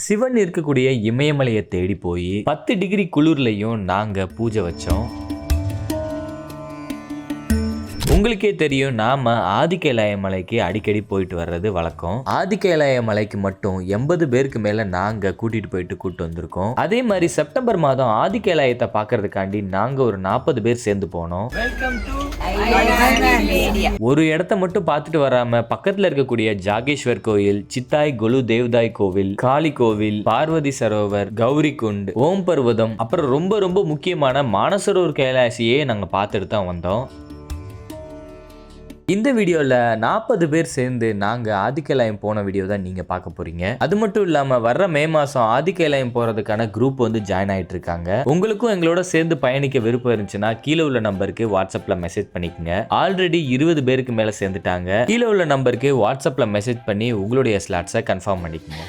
சிவன் இருக்கக்கூடிய இமயமலையை தேடி போய் 10 டிகிரி குளிர்லையும் நாங்க பூஜை வச்சோம். உங்களுக்கே தெரியும், நாம ஆதிகைலாய மலைக்கு அடிக்கடி போயிட்டு வர்றது வழக்கம். ஆதிகைலாய மலைக்கு மட்டும் 80 பேருக்கு மேல நாங்க கூட்டிட்டு வந்திருக்கோம். அதே மாதிரி செப்டம்பர் மாதம் ஆதிகைலாயத்தை பாக்குறதுக்காண்டி நாங்க ஒரு 40 பேர் சேர்ந்து போனோம். ஒரு இடத்த மட்டும் பார்த்துட்டு வராம பக்கத்துல இருக்கக்கூடிய ஜாகேஸ்வர் கோயில், சித்தாய் கொலு தேவ்தாய் கோவில், காளி கோவில், பார்வதி சரோவர், கௌரி குண்ட், ஓம் பர்வதம், அப்புறம் ரொம்ப ரொம்ப முக்கியமான மானசரோவர் கைலாசியே நாங்க பார்த்துட்டு தான் வந்தோம். இந்த வீடியோவில் 40 பேர் சேர்ந்து நாங்கள் ஆதிகைலாயம் போன வீடியோ தான் நீங்கள் பார்க்க போறீங்க. அது மட்டும் இல்லாமல் வர்ற மே மாதம் ஆதிகைலாயம் போகிறதுக்கான குரூப் வந்து ஜாயின் ஆகிட்டு இருக்காங்க. உங்களுக்கும் எங்களோட சேர்ந்து பயணிக்க விருப்பம் இருந்துச்சுன்னா கீழே உள்ள நம்பருக்கு வாட்ஸ்அப்பில் மெசேஜ் பண்ணிக்கோங்க. ஆல்ரெடி 20 பேருக்கு மேலே சேர்ந்துட்டாங்க. கீழே உள்ள நம்பருக்கு வாட்ஸ்அப்பில் மெசேஜ் பண்ணி உங்களுடைய ஸ்லாட்ஸை கன்ஃபார்ம் பண்ணிக்கோங்க.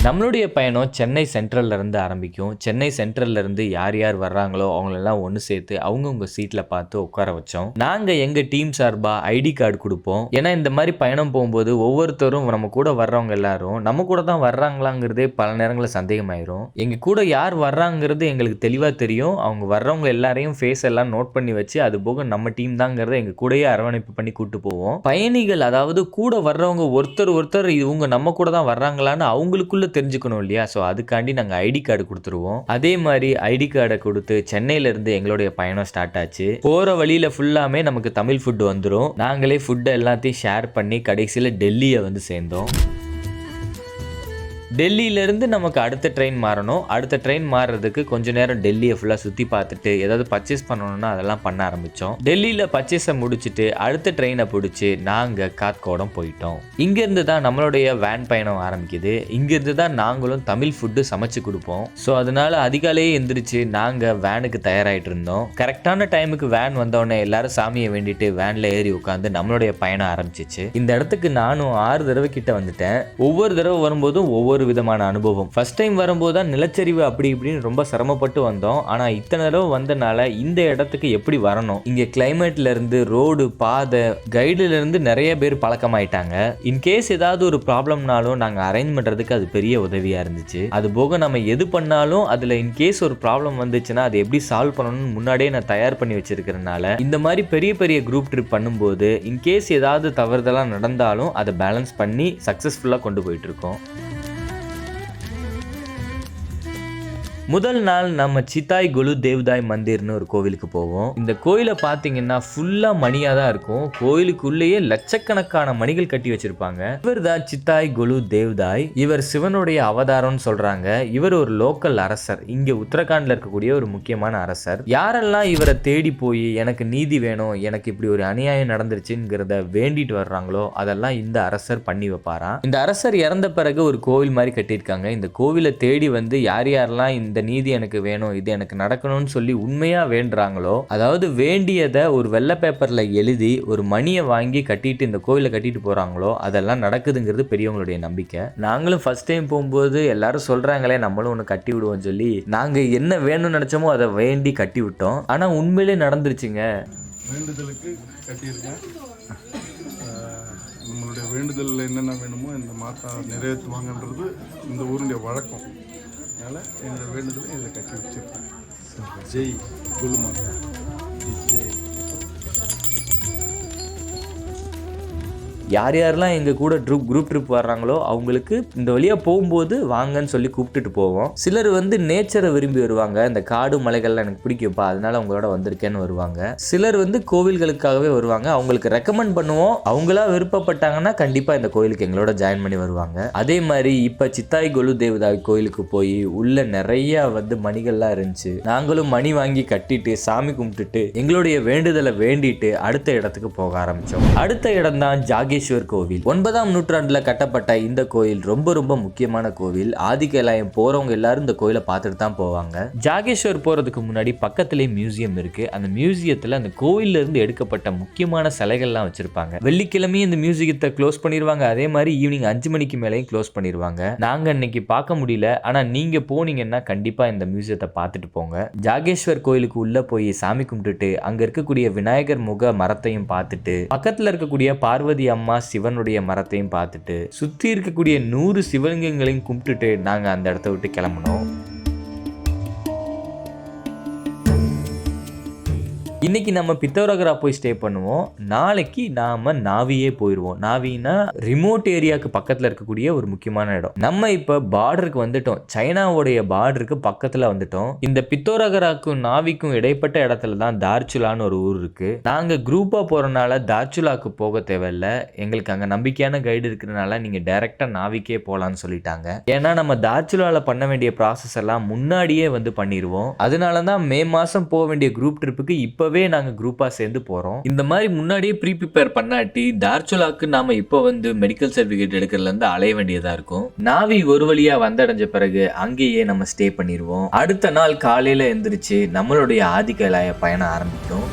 நம்மளுடைய பயணம் சென்னை சென்ட்ரல்ல இருந்து ஆரம்பிக்கும். சென்னை சென்ட்ரல்ல இருந்து யார் யார் வர்றாங்களோ அவங்களெல்லாம் ஒன்று சேர்த்து அவங்கவுங்க சீட்டில் பார்த்து உட்கார வச்சோம். நாங்கள் எங்கள் டீம் சார்பாக ஐடி கார்டு கொடுப்போம். ஏன்னா இந்த மாதிரி பயணம் போகும்போது ஒவ்வொருத்தரும் நம்ம கூட வர்றவங்க எல்லாரும் நம்ம கூட தான் வர்றாங்களாங்கிறதே பல நேரங்களில் சந்தேகமாயிரும். எங்கள் கூட யார் வர்றாங்கிறது எங்களுக்கு தெளிவாக தெரியும். அவங்க வர்றவங்க எல்லாரையும் ஃபேஸ் எல்லாம் நோட் பண்ணி வச்சு அது போக நம்ம டீம் தாங்கிறத எங்கள் கூடயே அரவணைப்பு பண்ணி கூட்டு போவோம். பயணிகள், அதாவது கூட வர்றவங்க ஒருத்தர் இவங்க நம்ம கூட தான் வர்றாங்களான்னு அவங்களுக்குள்ள தெரிஞ்சுக்கணும் இல்லையா? ஸோ அதுக்காண்டி நாங்கள் ஐடி கார்டு கொடுத்துருவோம். அதே மாதிரி ஐடி கார்டை கொடுத்து சென்னையிலேருந்து எங்களுடைய பயணம் ஸ்டார்ட் ஆச்சு. போகிற வழியில் ஃபுல்லாமே நமக்கு தமிழ் ஃபுட்டு வந்துடும். நாங்களே ஃபுட்டை எல்லாத்தையும் ஷேர் பண்ணி கடைசியில் டெல்லியை வந்து சேர்ந்தோம். டெல்லியிலேருந்து நமக்கு அடுத்த ட்ரெயின் மாறணும். அடுத்த ட்ரெயின் மாறுறதுக்கு கொஞ்ச நேரம் டெல்லியை ஃபுல்லாக சுற்றி பார்த்துட்டு ஏதாவது பர்ச்சேஸ் பண்ணணும்னா அதெல்லாம் பண்ண ஆரம்பித்தோம். டெல்லியில் பர்ச்சேஸை முடிச்சுட்டு அடுத்த ட்ரெயினை பிடிச்சி நாங்கள் காத்கோடம் போயிட்டோம். இங்கேருந்து தான் நம்மளுடைய வேன் பயணம் ஆரம்பிக்குது. இங்கேருந்து தான் நாங்களும் தமிழ் ஃபுட்டு சமைச்சு கொடுப்போம். ஸோ அதனால அதிகாலையே எந்திரிச்சு நாங்கள் வேனுக்கு தயாராகிட்டு இருந்தோம். கரெக்டான டைமுக்கு வேன் வந்தோடனே எல்லாரும் சாமியை வேண்டிட்டு வேனில் ஏறி உட்காந்து நம்மளுடைய பயணம் ஆரம்பிச்சிச்சு. இந்த இடத்துக்கு நானும் 6 தடவை கிட்ட வந்துட்டேன். ஒவ்வொரு தடவை வரும்போதும் ஒவ்வொரு விதமான அனுபவம். ஃபர்ஸ்ட் டைம் வரும்போது தான் நிலச்சரிவு அப்படி இப்படின்னு ரொம்ப சிரமப்பட்டு வந்தோம். ஆனா இத்தனை தடவை வந்தனால இந்த இடத்துக்கு எப்படி வரணும், இங்க கிளைமேட்ல இருந்து, ரோடு, பாதை, கைடுல இருந்து நிறைய பேர் பழக்கமாயிட்டாங்க. இன்கேஸ் ஏதாவது ஒரு ப்ராப்ளம்னாலும் நாங்க அரேஞ்ச் பண்றதுக்கு அது பெரிய உதவியா இருந்துச்சு. அது போக நம்ம எது பண்ணாலும் அதுல இன்கேஸ் ஒரு ப்ராப்ளம் வந்துச்சுன்னா அது எப்படி சால்வ் பண்ணணும்னு முன்னாடியே நான் தயார் பண்ணி வச்சிருக்கிறதுனால இந்த மாதிரி பெரிய பெரிய குரூப் ட்ரிப் பண்ணும்போது இன்கேஸ் ஏதாவது தவறுதெல்லாம் நடந்தாலும் அதை பேலன்ஸ் பண்ணி சக்சஸ்ஃபுல்லா கொண்டு போயிட்டு இருக்கோம். முதல் நாள் நம்ம சித்தாய் கொலு தேவ்தாய் மந்திர்னு ஒரு கோவிலுக்கு போவோம். இந்த கோயிலை பார்த்தீங்கன்னா ஃபுல்லா மணியா தான் இருக்கும். கோயிலுக்குள்ளேயே லட்சக்கணக்கான மணிகள் கட்டி வச்சிருப்பாங்க. இவர் தான் சித்தாய் கொலு தேவ்தாய். இவர் சிவனுடைய அவதாரம்னு சொல்றாங்க. இவர் ஒரு லோக்கல் அரசர். இங்க உத்தரகாண்ட்ல இருக்கக்கூடிய ஒரு முக்கியமான அரசர். யாரெல்லாம் இவரை தேடி போய் எனக்கு நீதி வேணும், எனக்கு இப்படி ஒரு அநியாயம் நடந்துருச்சுங்கிறத வேண்டிட்டு வர்றாங்களோ அதெல்லாம் இந்த அரசர் பண்ணி வைப்பாராம். இந்த அரசர் இறந்த பிறகு ஒரு கோவில் மாதிரி கட்டியிருக்காங்க. இந்த கோவிலை தேடி வந்து யாரெல்லாம் இந்த நீதி எனக்கு வேணும், இது எனக்கு நடக்கணும்னு சொல்லி உண்மையா வேண்டுறாங்களோ, அதாவது வேண்டியதை ஒரு வெள்ளை பேப்பர்ல எழுதி ஒரு மணியை வாங்கி கட்டிட்டு இந்த கோயிலை கட்டிட்டு போறாங்களோ அதெல்லாம் நடக்குதுங்கிறது பெரியவங்களுடைய நம்பிக்கை. நாங்களும் ஃபர்ஸ்ட் டைம் போகும்போது எல்லாரும் சொல்றாங்களே நம்மளும் ஒன்று கட்டி விடுவோம் சொல்லி நாங்க என்ன வேணும்னு நினைச்சோமோ அதை வேண்டி கட்டி விட்டோம். ஆனா உண்மையிலே நடந்துருச்சுங்க. வேண்டுதலுக்கு கட்டியிருக்கேன். நம்மளுடைய வேண்டுதலில் என்னென்ன வேணுமோ இந்த மாதா நிறைவேற்றுவாங்கன்றது இந்த ஊருடைய வழக்கம். அதனால் என்னோட வேண்டுதலை இதில் கட்டி வச்சிருக்கேன். ஜெய் குலுமாதா ஜெய். யார் யாரெல்லாம் எங்கள் கூட குரூப் ட்ரிப் வர்றாங்களோ அவங்களுக்கு இந்த வழியாக போகும்போது வாங்கன்னு சொல்லி கூப்பிட்டுட்டு போவோம். சிலர் வந்து நேச்சரை விரும்பி வருவாங்க. இந்த காடு மலைகள்லாம் எனக்கு பிடிக்கும்ப்பா அதனால அவங்களோட வந்திருக்கேன்னு வருவாங்க. சிலர் வந்து கோவில்களுக்காகவே வருவாங்க. அவங்களுக்கு ரெக்கமெண்ட் பண்ணுவோம். அவங்களா விருப்பப்பட்டாங்கன்னா கண்டிப்பாக இந்த கோயிலுக்கு எங்களோட ஜாயின் பண்ணி வருவாங்க. அதே மாதிரி இப்போ சித்தாய் கொலு தேவ்தாய் கோயிலுக்கு போய் உள்ள நிறைய வந்து மணிகள்லாம் இருந்துச்சு. நாங்களும் மணி வாங்கி கட்டிட்டு சாமி கும்பிட்டுட்டு எங்களுடைய வேண்டுதலை வேண்டிட்டு அடுத்த இடத்துக்கு போக ஆரம்பித்தோம். அடுத்த இடம் தான் ஜாகேஸ்வர் கோவில். 9ஆம் நூற்றாண்டுல கட்டப்பட்ட இந்த கோயில் ரொம்ப ரொம்ப முக்கியமான கோவில். ஆதிகைலாயம் போறவங்க எல்லாரும் இந்த கோயிலை பார்த்துட்டு தான் போவாங்க. ஜாகேஸ்வர் போறதுக்கு முன்னாடி பக்கத்திலே மியூசியம் இருக்கு. அந்த மியூசியத்துல அந்த கோயில்ல இருந்து எடுக்கப்பட்ட முக்கியமான சிலைகள்லாம் வச்சிருப்பாங்க. வெள்ளிக்கிழமையும் இந்த மியூசியத்தை க்ளோஸ் பண்ணிடுவாங்க. அதே மாதிரி ஈவினிங் 5 மணிக்கு மேலேயும் க்ளோஸ் பண்ணிடுவாங்க. நாங்க இன்னைக்கு பார்க்க முடியல. ஆனா நீங்க போனீங்கன்னா கண்டிப்பா இந்த மியூசியத்தை பார்த்துட்டு போங்க. ஜாகேஸ்வர் கோயிலுக்கு உள்ள போய் சாமி கும்பிட்டுட்டு அங்க இருக்கக்கூடிய விநாயகர் முக மரத்தையும் பார்த்துட்டு பக்கத்துல இருக்கக்கூடிய பார்வதி அம்மா அம்மா சிவனுடைய மரத்தையும் பார்த்துட்டு சுற்றி இருக்கக்கூடிய 100 சிவலிங்கங்களையும் கும்பிட்டுட்டு நாங்கள் அந்த இடத்த விட்டு கிளம்பினோம். இன்னைக்கு நம்ம பித்தோரகரா போய் ஸ்டே பண்ணுவோம். நாளைக்கு நாம நாவியே போயிடுவோம். நாவினா ரிமோட் ஏரியாவுக்கு பக்கத்தில் இருக்கக்கூடிய ஒரு முக்கியமான இடம். நம்ம இப்போ பார்டருக்கு வந்துட்டோம். சைனாவுடைய பார்டருக்கு பக்கத்தில் வந்துட்டோம். இந்த பித்தோரகராக்கும் நாவிக்கும் இடைப்பட்ட இடத்துல தான் தார்ச்சுலான்னு ஒரு ஊர் இருக்கு. நாங்கள் குரூப்பாக போகிறனால தார்ச்சுலாக்கு போக தேவையில்ல. எங்களுக்கு அங்கே நம்பிக்கையான கைடு இருக்கிறதுனால நீங்கள் டைரெக்டாக நாவிக்கே போகலான்னு சொல்லிட்டாங்க. ஏன்னா நம்ம தார்ச்சுலாவில் பண்ண வேண்டிய ப்ராசஸ் எல்லாம் முன்னாடியே வந்து பண்ணிடுவோம். அதனால தான் மே மாதம் போக வேண்டிய குரூப் ட்ரிப்புக்கு இப்போ நாங்கள் குரூப்பா சேர்ந்து போறோம். இந்த மாதிரி முன்னாடியே ப்ரீ ப்ரிப்பேர் பண்ணாட்டி தார்ச்சுலாக்கு நாம இப்போ வந்து மெடிக்கல் சர்டிபிகேட் எடுக்கிறதுல இருந்து அலைய வேண்டியதா இருக்கும். நாவி ஒரு வழியா வந்தடைஞ்ச பிறகு அங்கேயே நம்ம ஸ்டே பண்ணிடுவோம். அடுத்த நாள் காலையில எந்திரிச்சு நம்மளுடைய ஆதிக்கைலாய பயணம் ஆரம்பிக்கும்.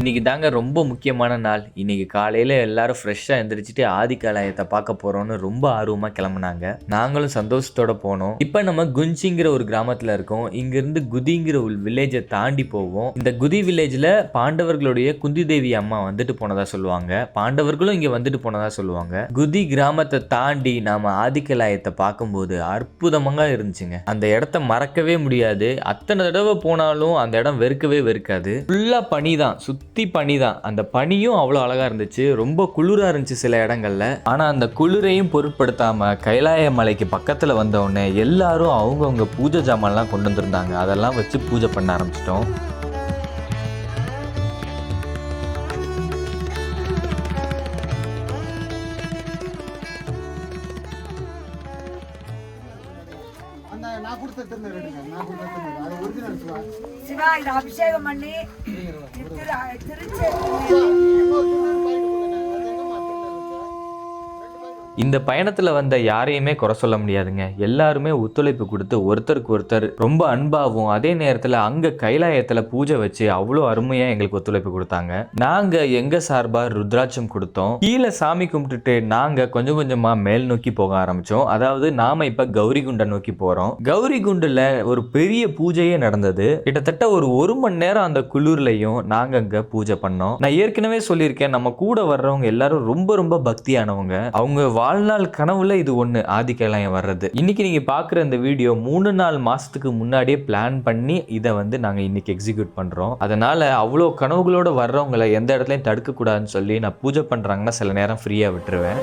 இன்னைக்கு தாங்க ரொம்ப முக்கியமான நாள். இன்னைக்கு காலையில் எல்லாரும் ஃப்ரெஷ்ஷாக எழுந்திரிச்சிட்டு ஆதிக்காலயத்தை பார்க்க போகிறோன்னு ரொம்ப ஆர்வமாக கிளம்புனாங்க. நாங்களும் சந்தோஷத்தோட போனோம். இப்போ நம்ம குஞ்சிங்கிற ஒரு கிராமத்தில் இருக்கோம். இங்கேருந்து குதிங்கிற ஒரு வில்லேஜை தாண்டி போவோம். இந்த குதி வில்லேஜில் பாண்டவர்களுடைய குந்தி தேவி அம்மா வந்துட்டு போனதா சொல்லுவாங்க. பாண்டவர்களும் இங்கே வந்துட்டு போனதா சொல்லுவாங்க. குதி கிராமத்தை தாண்டி நாம ஆதிக்கலாயத்தை பார்க்கும்போது அற்புதமாக இருந்துச்சுங்க. அந்த இடத்த மறக்கவே முடியாது. அத்தனை தடவை போனாலும் அந்த இடம் வெறுக்காது. ஃபுல்லாக பனி தான், சுற்றி பனி தான். அந்த பனியும் அவ்வளோ அழகாக இருந்துச்சு. ரொம்ப குளிராக இருந்துச்சு சில இடங்கள்ல. ஆனால் அந்த குளிரையும் பொருட்படுத்தாம கைலாய மலைக்கு பக்கத்தில் வந்தவுடனே எல்லாரும் அவங்கவுங்க பூஜை ஜாமான்லாம் கொண்டு வந்திருந்தாங்க. அதெல்லாம் வச்சு பூஜை பண்ண ஆரம்பிச்சிட்டோம். சிவா இதை அபிஷேகம் பண்ணி திருச்சி இந்த பயணத்தில் வந்த யாரையுமே குறை சொல்ல முடியாதுங்க. எல்லாருமே ஒத்துழைப்பு கொடுத்து ஒருத்தருக்கு ஒருத்தர் ரொம்ப அன்பாகவும், அதே நேரத்தில் அங்கே கைலாயத்தில் பூஜை வச்சு அவ்வளோ அருமையாக எங்களுக்கு ஒத்துழைப்பு கொடுத்தாங்க. நாங்கள் எங்கள் சார்பாக ருத்ராட்சம் கொடுத்தோம். கீழே சாமி கும்பிட்டுட்டு நாங்கள் கொஞ்சம் கொஞ்சமாக மேல் நோக்கி போக ஆரம்பித்தோம். அதாவது நாம் இப்போ கௌரி குண்டை நோக்கி போகிறோம். கௌரி குண்டில் ஒரு பெரிய பூஜையே நடந்தது. கிட்டத்தட்ட ஒரு மணி நேரம் அந்த குளிர்லையும் நாங்கள் அங்கே பூஜை பண்ணோம். நான் ஏற்கனவே சொல்லியிருக்கேன், நம்ம கூட வர்றவங்க எல்லாரும் ரொம்ப ரொம்ப பக்தியானவங்க. அவங்க வாழ்நாள் கனவுல இது ஒன்று ஆதிக்கைலாயம் வர்றது. இன்னைக்கு நீங்க பார்க்குற இந்த வீடியோ 3-4 மாசத்துக்கு முன்னாடியே பிளான் பண்ணி இதை வந்து நாங்கள் இன்னைக்கு எக்ஸிக்யூட் பண்றோம். அதனால அவ்வளோ கனவுகளோட வர்றவங்களை எந்த இடத்துலையும் தடுக்க கூடாதுன்னு சொல்லி நான் பூஜை பண்றாங்கன்னா சில நேரம் ஃப்ரீயா விட்டுருவேன்.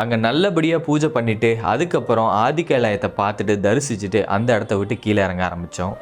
அங்கே நல்லபடியாக பூஜை பண்ணிவிட்டு அதுக்கப்புறம் ஆதிக்கைலாயத்தை பார்த்துட்டு தரிசிச்சுட்டு அந்த இடத்த விட்டு கீழே இறங்க ஆரம்பித்தோம்.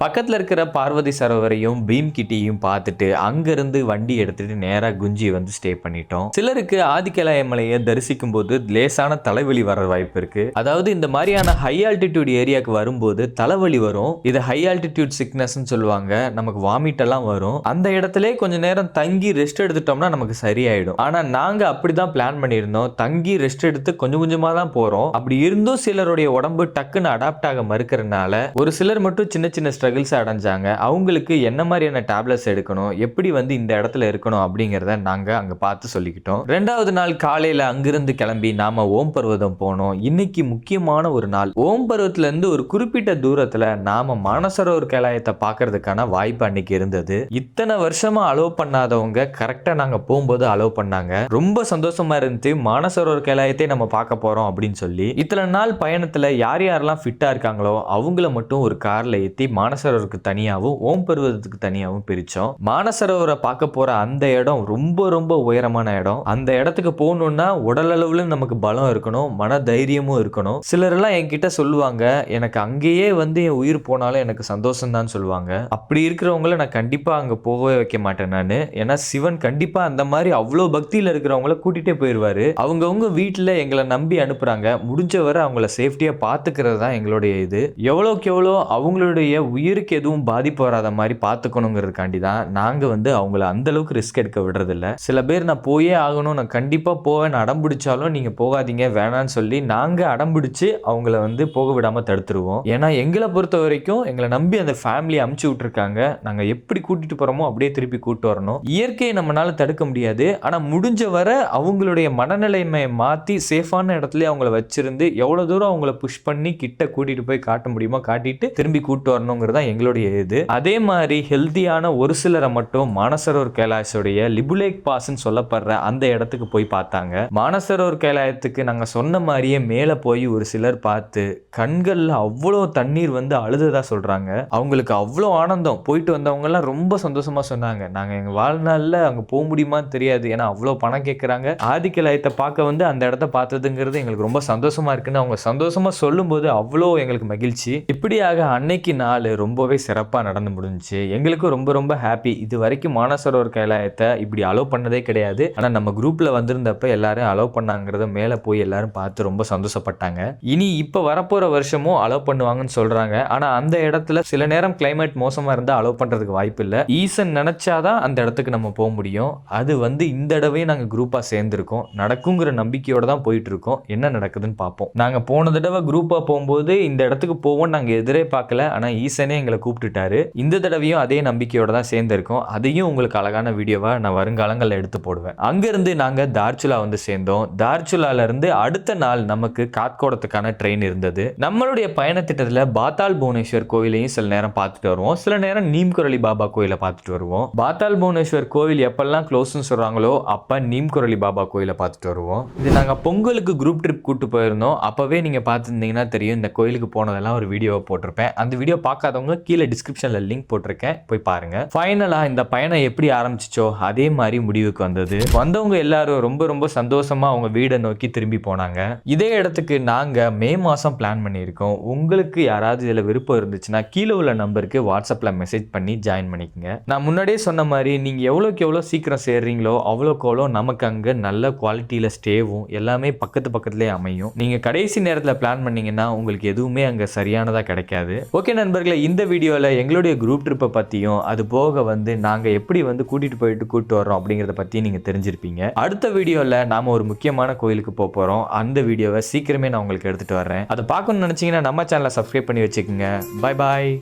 பக்கத்தில் இருக்கிற பார்வதி சரோவரையும் பீம் கிட்டியும் பார்த்துட்டு அங்கேருந்து வண்டி எடுத்துட்டு நேராக குஞ்சி வந்து ஸ்டே பண்ணிட்டோம். சிலருக்கு ஆதிக்கைலாய மலையை தரிசிக்கும் போது லேசான தலைவலி வர வாய்ப்பு இருக்கு. அதாவது இந்த மாதிரியான ஹை ஆல்டிடியூட் ஏரியாவுக்கு வரும்போது தலைவலி வரும். இது ஹை ஆல்டிடியூட் சிக்னஸ்ன்னு சொல்லுவாங்க. நமக்கு வாமிட் எல்லாம் வரும். அந்த இடத்துல கொஞ்சம் நேரம் தங்கி ரெஸ்ட் எடுத்துட்டோம்னா நமக்கு சரியாயிடும். ஆனால் நாங்கள் அப்படி தான் பிளான் பண்ணியிருந்தோம். தங்கி ரெஸ்ட் எடுத்து கொஞ்சம் கொஞ்சமாக தான் போகிறோம். அப்படி இருந்தும் சிலருடைய உடம்பு டக்குன்னு அடாப்ட் ஆக மறுக்கிறதுனால ஒரு சிலர் மட்டும் சின்ன சின்ன ஸ்ட்ரகிள்ஸ் அடைஞ்சாங்க. அவங்களுக்கு என்ன மாதிரியான டேப்லெட்ஸ் எடுக்கணும், எப்படி வந்து இந்த இடத்துல இருக்கணும் அப்படிங்கிறத நாங்கள் அங்கே பார்த்து சொல்லிக்கிட்டோம். 2வது நாள் காலையில் அங்கிருந்து கிளம்பி நாம ஓம் பர்வதம் போனோம். இன்னைக்கு முக்கியமான ஒரு நாள். ஓம் பர்வத்திலேருந்து ஒரு குறிப்பிட்ட தூரத்தில் நாம மானசரோவர் கைலாயத்தை பார்க்கறதுக்கான வாய்ப்பு அன்னைக்கு இருந்தது. இத்தனை வருஷமா அலோவ் பண்ணாதவங்க கரெக்டாக நாங்கள் போகும்போது அலோவ் பண்ணாங்க. ரொம்ப சந்தோஷமா இருந்துச்சு. மானசரோவர் கைலாயத்தை நம்ம பார்க்க போறோம் அப்படின்னு சொல்லி இத்தனை நாள் பயணத்தில் யார் யாரெல்லாம் ஃபிட்டா இருக்காங்களோ அவங்கள மட்டும் ஒரு கார்ல ஏற்றி மானசரோவருக்கு தனியாகவும் ஓம் பர்வதத்துக்கு தனியாகவும் பிரிச்சோம். மானசரோவரை பார்க்க போற அந்த இடம் ரொம்ப ரொம்ப உயரமான இடம். அந்த இடத்துக்கு போகணும்னா உடல் அளவுல நமக்கு பலம் இருக்கணும், மன தைரியமும் இருக்கணும். சிலரெல்லாம் என்கிட்ட சொல்லுவாங்க, எனக்கு அங்கேயே வந்து என் உயிர் போனாலும் எனக்கு சந்தோஷம் தான் சொல்லுவாங்க. அப்படி இருக்கிறவங்கள நான் கண்டிப்பா அங்க போகவே வைக்க மாட்டேன் நான். ஏன்னா சிவன் கண்டிப்பா அந்த மாதிரி அவ்வளோ பக்தியில இருக்கிறவங்கள கூட்டிகிட்டே போயிடுவாரு. அவங்கவுங்க வீட்டில் எங்களை நம்பி அனுப்புறாங்க. முடிஞ்ச வரை அவங்கள சேஃப்டியா பார்த்துக்கிறது தான் எங்களுடைய இது. எவ்வளோக்கு எவ்வளோ அவங்களுடைய உயிர் உயிருக்கு எதுவும் பாதிப்பு வராத மாதிரி பார்த்துக்கணுங்கிறதுக்காண்டி தான் நாங்கள் வந்து அவங்கள அந்த அளவுக்கு ரிஸ்க் எடுக்க விடுறதில்ல. சில பேர் நான் போயே ஆகணும், நான் கண்டிப்பாக போவேன் அடம் பிடிச்சாலும் நீங்கள் போகாதீங்க வேணான்னு சொல்லி நாங்கள் அடம் பிடிச்சி அவங்கள வந்து போக விடாமல் தடுத்துருவோம். ஏன்னா எங்களை பொறுத்த வரைக்கும் எங்களை நம்பி அந்த ஃபேமிலியை அமுச்சு விட்டுருக்காங்க. நாங்கள் எப்படி கூட்டிகிட்டு போகிறோமோ அப்படியே திருப்பி கூப்பிட்டு வரணும். இயற்கையை நம்மளால தடுக்க முடியாது. ஆனால் முடிஞ்ச வர அவங்களுடைய மனநிலைமையை மாற்றி சேஃபான இடத்துல அவங்கள வச்சிருந்து எவ்வளோ தூரம் அவங்கள புஷ் பண்ணி கிட்ட கூட்டிகிட்டு போய் காட்ட முடியுமோ காட்டிட்டு திரும்பி கூப்பிட்டு வரணுங்கிறது தான் எங்களுடைய இது. அதே மாதிரி ஹெல்த்தியான ஒரு சிலரை மட்டும் மானசரோவர் கைலாசோடைய லிபுலேக் பாஸ்ன்னு சொல்லப்படுற அந்த இடத்துக்கு போய் பார்த்தாங்க. மானசரோவர் கைலாயத்துக்கு நாங்கள் சொன்ன மாதிரியே மேலே போய் ஒரு சிலர் பார்த்து கண்களில் அவ்வளோ தண்ணீர் வந்து அழுததா சொல்கிறாங்க. அவங்களுக்கு அவ்வளோ ஆனந்தம். போயிட்டு வந்தவங்கலாம் ரொம்ப சந்தோஷமாக சொன்னாங்க. நாங்கள் எங்கள் வாழ்நாளில் அங்கே போக முடியுமான்னு தெரியாது, ஏன்னா அவ்வளோ பணம் கேட்குறாங்க. ஆதிக்கலாயத்தை பார்க்க வந்து அந்த இடத்த பார்த்ததுங்கிறது எங்களுக்கு ரொம்ப சந்தோஷமாக இருக்குன்னு அவங்க சந்தோஷமாக சொல்லும்போது அவ்வளோ எங்களுக்கு மகிழ்ச்சி. இப்படியாக அன்னைக்கு நாள் ரொம்பவே சிறப்பாக நடந்து முடிஞ்சிச்சு. எங்களுக்கும் ரொம்ப ரொம்ப ஹாப்பி. இது வரைக்கும் மானசரோவர் கைலாயத்தை இப்படி அலோவ் பண்ணதே கிடையாது. ஆனால் நம்ம குரூப்பில் வந்திருந்தப்ப எல்லாரும் அலோவ் பண்ணாங்கிறத மேலே போய் எல்லாரும் பார்த்து ரொம்ப சந்தோஷப்பட்டாங்க. இனி இப்போ வரப்போகிற வருஷமும் அலோவ் பண்ணுவாங்கன்னு சொல்கிறாங்க. ஆனால் அந்த இடத்துல சில நேரம் கிளைமேட் மோசமாக இருந்தால் அலோவ் பண்ணுறதுக்கு வாய்ப்பு இல்லை. ஈசன் நினச்சாதான் அந்த இடத்துக்கு நம்ம போக முடியும். அது வந்து இந்த தடவையும் நாங்கள் குரூப்பாக சேர்ந்துருக்கோம். நடக்குங்கிற நம்பிக்கையோடு தான் போயிட்டு இருக்கோம். என்ன நடக்குதுன்னு பார்ப்போம். நாங்கள் போன தடவை குரூப்பாக போகும்போது இந்த இடத்துக்கு போவோம் நாங்கள் எதிரே பார்க்கல. ஆனால் ஈசனே எங்களை கூப்பிட்டுட்டாரு. இந்த தடவையும் அதே நம்பிக்கையோட தான் சேர்ந்துருக்கோம். அதையும் உங்களுக்கு அழகான வீடியோவாக நான் வருங்காலங்களில் எடுத்து போடுவேன். அங்கேருந்து நாங்கள் தார்ச்சுலா வந்து சேர்ந்தோம். தார்ச்சுலாலேருந்து அடுத்த நாள் நமக்கு காத்கோடத்துக்கான ட்ரெயின் இருந்தது. நம்மளுடைய பயணத்திட்டத்தில் பாத்தால் புவனேஸ்வர் கோவிலையும் சில நேரம் பார்த்துட்டு வருவோம். சில நேரம் நீம்குரலி பாபா கோயிலை பார்த்துட்டு வருவோம். பாத்தால் புவனேஸ்வர் கோவில் எப்பெல்லாம் க்ளோஸ்ன்னு சொல்கிறாங்களோ அப்போ நீம்குரலி பாபா கோயிலை பார்த்துட்டு வருவோம். இது நாங்கள் பொங்கலுக்கு குரூப் ட்ரிப் கூப்பிட்டு போயிருந்தோம். அப்போவே நீங்கள் பார்த்துருந்தீங்கன்னா தெரியும். இந்த கோயிலுக்கு போனதெல்லாம் ஒரு வீடியோவை போட்டிருப்பேன். அந்த வீடியோ பார்க்காதவங்க கீழே டிஸ்கிரிப்ஷனில் லிங்க் போட்டிருக்கேன், போய் பாருங்க. ஃபைனலாக இந்த பயணம் எப்படி ஆரம்பிச்சிச்சோ அதே மாதிரி முடிவுக்கு வந்தது. வந்தவங்க எல்லாரும் ரொம்ப ரொம்ப சந்தோஷமா அவங்க வீடை நோக்கி திரும்பி போனாங்க. இதே இடத்துக்கு நாங்கள் மே மாதம் பிளான் பண்ணியிருக்கோம். உங்களுக்கு யாராவது இதில் விருப்பம் இருந்துச்சுன்னா கீழே உள்ள நம்பருக்கு வாட்ஸ்அப்பில் மெசேஜ் பண்ணி ஜாயின் பண்ணிக்கோங்க. நான் முன்னாடியே சொன்ன மாதிரி நீங்கள் எவ்வளோக்கு எவ்வளோ சீக்கிரம் சேர்றீங்களோ அவ்வளோக்கு அவ்வளோ நமக்கு அங்கே நல்ல குவாலிட்டியில் ஸ்டேவும் எல்லாமே பக்கத்துலேயே அமையும். நீங்கள் கடைசி நேரத்தில் பிளான் பண்ணீங்கன்னா உங்களுக்கு எதுவுமே அங்கே சரியானதாக கிடைக்காது. ஓகே நண்பர்களே, இந்த வீடியோவில் எங்களுடைய குரூப் ட்ரிப்பை பற்றியும் அது போக வந்து நாங்கள் எப்படி வந்து கூட்டிட்டு வர்றோம் அப்படிங்கிறத பற்றி நீங்கள் தெரிஞ்சிருப்பீங்க. அடுத்த வீடியோவில் நாம் ஒரு முக்கியமான கோயிலுக்கு போகிறோம். அந்த வீடியோவை சீக்கிரமே நான் உங்களுக்கு எடுத்துகிட்டு வர்றேன். அதை பார்க்கணும்னு நினச்சிங்கன்னா நம்ம சேனலை சப்ஸ்கிரைப் பண்ணி வச்சுக்கோங்க. பாய் பாய்.